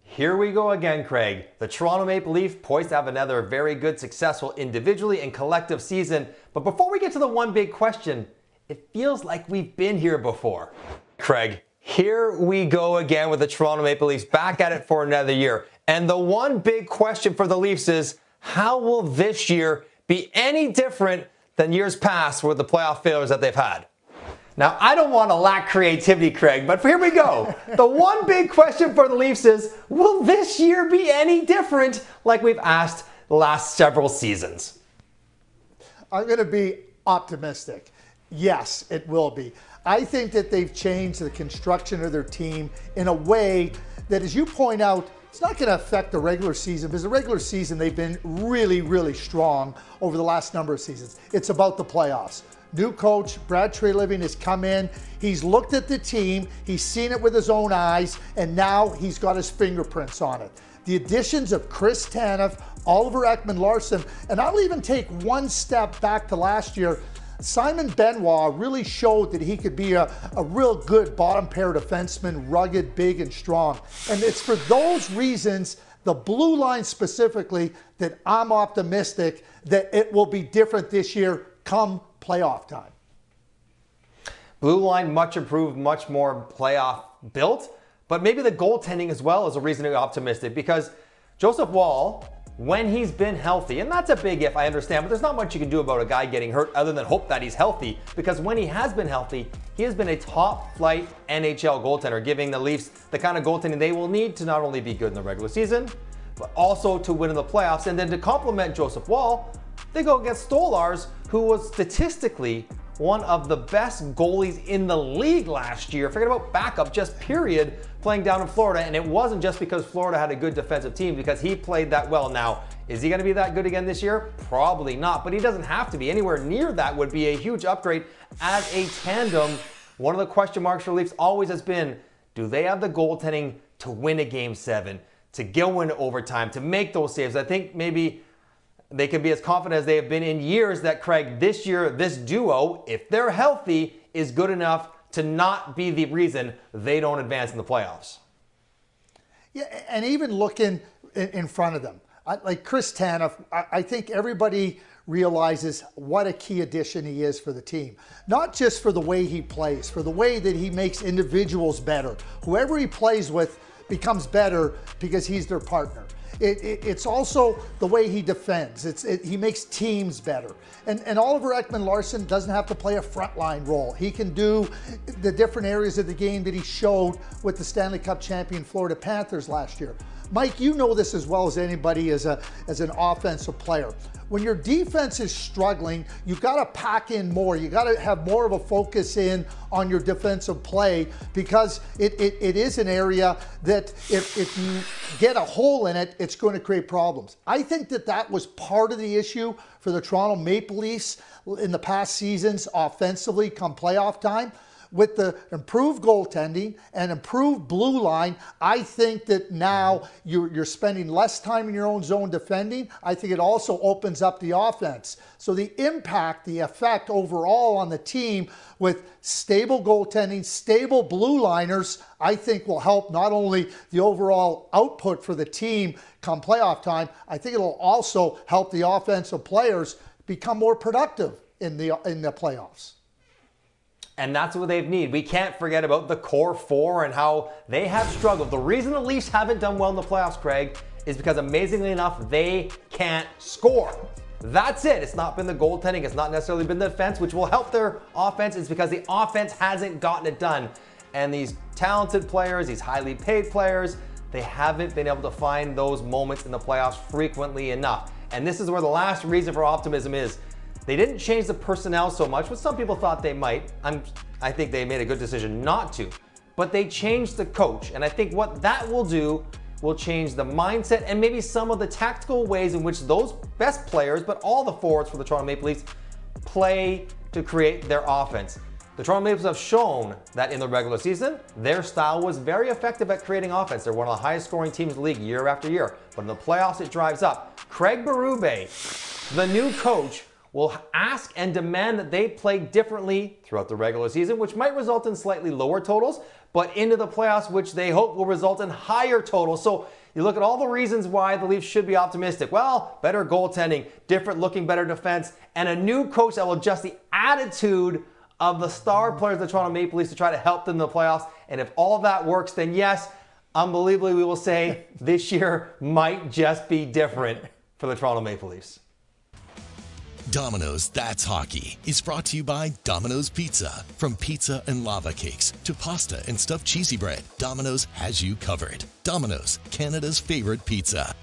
Here we go again, Craig. The Toronto Maple Leafs poised to have another very good, successful individually and collective season. But before we get to the one big question, it feels like we've been here before. Craig, here we go again with the Toronto Maple Leafs back at it for another year. And the one big question for the Leafs is, how will this year be any different than years past with the playoff failures that they've had? Now, I don't want to lack creativity, Craig, but here we go. The one big question for the Leafs is, will this year be any different like we've asked the last several seasons? I'm going to be optimistic. Yes, it will be. I think that they've changed the construction of their team in a way that, as you point out, it's not going to affect the regular season, because the regular season they've been really, really strong over the last number of seasons. It's about the playoffs. New coach, Brad Treliving, has come in. He's looked at the team. He's seen it with his own eyes, and now he's got his fingerprints on it. The additions of Chris Tanev, Oliver Ekman-Larsson, and I'll even take one step back to last year. Simon Benoit really showed that he could be a real good bottom pair defenseman, rugged, big, and strong. And it's for those reasons, the blue line specifically, that I'm optimistic that it will be different this year come playoff time. Blue line much improved, much more playoff built, but maybe the goaltending as well is a reason to be optimistic, because Joseph Woll, when he's been healthy, and that's a big if, I understand, but there's not much you can do about a guy getting hurt other than hope that he's healthy, because when he has been healthy, he has been a top-flight NHL goaltender, giving the Leafs the kind of goaltending they will need to not only be good in the regular season, but also to win in the playoffs. And then to complement Joseph Woll, they go against Stolarz, who was statistically one of the best goalies in the league last year. Forget about backup, just period, playing down in Florida. And it wasn't just because Florida had a good defensive team, because he played that well. Now, is he going to be that good again this year? Probably not, but he doesn't have to be. Anywhere near that would be a huge upgrade as a tandem. One of the question marks for Leafs always has been, do they have the goaltending to win a Game 7, to go into overtime, to make those saves? I think maybe they can be as confident as they have been in years that, Craig, this year, this duo, if they're healthy, is good enough to not be the reason they don't advance in the playoffs. Yeah, and even looking in front of them, like Chris Tanev, I think everybody realizes what a key addition he is for the team. Not just for the way he plays, for the way that he makes individuals better. Whoever he plays with becomes better because he's their partner. It's also the way he defends. He makes teams better. And Oliver Ekman-Larsson doesn't have to play a frontline role. He can do the different areas of the game that he showed with the Stanley Cup champion Florida Panthers last year. Mike, you know this as well as anybody as an offensive player. When your defense is struggling, you've got to pack in more. You got to have more of a focus in on your defensive play, because it is an area that if you get a hole in it, it's going to create problems. I think that was part of the issue for the Toronto Maple Leafs in the past seasons offensively come playoff time. With the improved goaltending and improved blue line, I think that now you're spending less time in your own zone defending. I think it also opens up the offense. So the impact, the effect overall on the team with stable goaltending, stable blue liners, I think will help not only the overall output for the team come playoff time, I think it'll also help the offensive players become more productive in the playoffs. And that's what they need. We can't forget about the core four and how they have struggled. The reason the Leafs haven't done well in the playoffs, Craig, is because amazingly enough, they can't score. That's it. It's not been the goaltending. It's not necessarily been the defense, which will help their offense. It's because the offense hasn't gotten it done. And these talented players, these highly paid players, they haven't been able to find those moments in the playoffs frequently enough. And this is where the last reason for optimism is. They didn't change the personnel so much, but some people thought they might. I think they made a good decision not to. But they changed the coach, and I think what that will do will change the mindset and maybe some of the tactical ways in which those best players, but all the forwards for the Toronto Maple Leafs, play to create their offense. The Toronto Maple Leafs have shown that in the regular season, their style was very effective at creating offense. They're one of the highest scoring teams in the league year after year. But in the playoffs, it drives up. Craig Berube, the new coach, will ask and demand that they play differently throughout the regular season, which might result in slightly lower totals, but into the playoffs, which they hope will result in higher totals. So you look at all the reasons why the Leafs should be optimistic. Well, better goaltending, different looking, better defense, and a new coach that will adjust the attitude of the star players of the Toronto Maple Leafs to try to help them in the playoffs. And if all that works, then yes, unbelievably, we will say this year might just be different for the Toronto Maple Leafs. Domino's That's Hockey is brought to you by Domino's Pizza. From pizza and lava cakes to pasta and stuffed cheesy bread, Domino's has you covered. Domino's, Canada's favorite pizza.